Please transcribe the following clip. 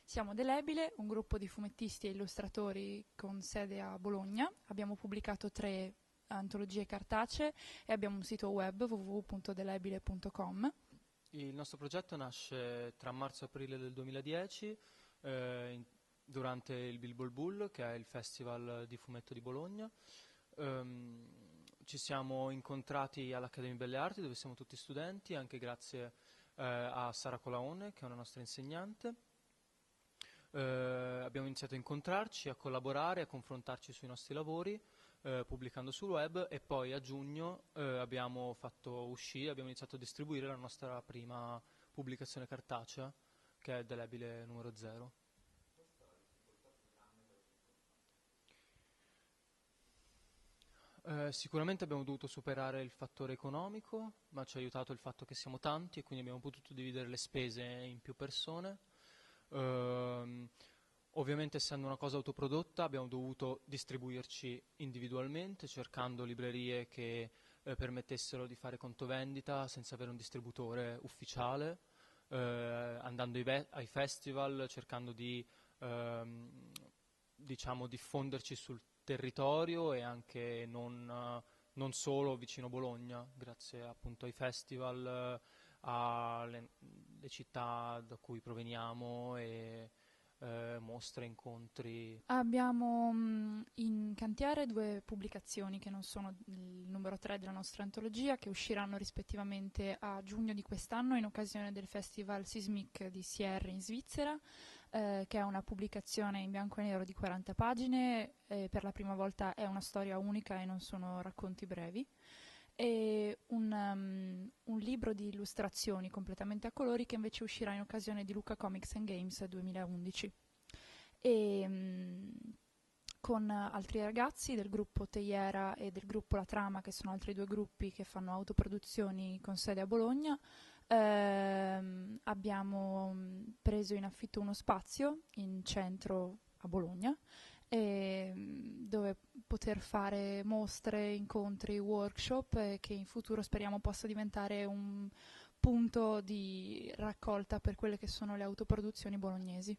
Siamo Delebile, un gruppo di fumettisti e illustratori con sede a Bologna. Abbiamo pubblicato 3 antologie cartacee e abbiamo un sito web www.delebile.com. Il nostro progetto nasce tra marzo e aprile del 2010 durante il Bilbo Bull, che è il festival di fumetto di Bologna. Ci siamo incontrati all'Accademia Belle Arti, dove siamo tutti studenti, anche grazie a Sara Colaone, che è una nostra insegnante. Abbiamo iniziato a incontrarci, a collaborare, a confrontarci sui nostri lavori, pubblicando sul web, e poi a giugno abbiamo iniziato a distribuire la nostra prima pubblicazione cartacea, che è Delebile numero 0. Sicuramente abbiamo dovuto superare il fattore economico, ma ci ha aiutato il fatto che siamo tanti e quindi abbiamo potuto dividere le spese in più persone. Ovviamente, essendo una cosa autoprodotta, abbiamo dovuto distribuirci individualmente, cercando librerie che permettessero di fare contovendita senza avere un distributore ufficiale, andando ai festival, cercando di diffonderci sul territorio e anche non solo vicino Bologna, grazie appunto ai festival, alle le città da cui proveniamo e mostre, incontri. Abbiamo in cantiere 2 pubblicazioni che non sono il numero 3 della nostra antologia, che usciranno rispettivamente a giugno di quest'anno in occasione del Festival Sismic di Sierre in Svizzera, che è una pubblicazione in bianco e nero di 40 pagine, per la prima volta è una storia unica e non sono racconti brevi, e un libro di illustrazioni completamente a colori che invece uscirà in occasione di Lucca Comics and Games 2011. E con altri ragazzi del gruppo Teiera e del gruppo La Trama, che sono altri 2 gruppi che fanno autoproduzioni con sede a Bologna, abbiamo preso in affitto uno spazio in centro a Bologna, dove poter fare mostre, incontri, workshop, che in futuro speriamo possa diventare un punto di raccolta per quelle che sono le autoproduzioni bolognesi.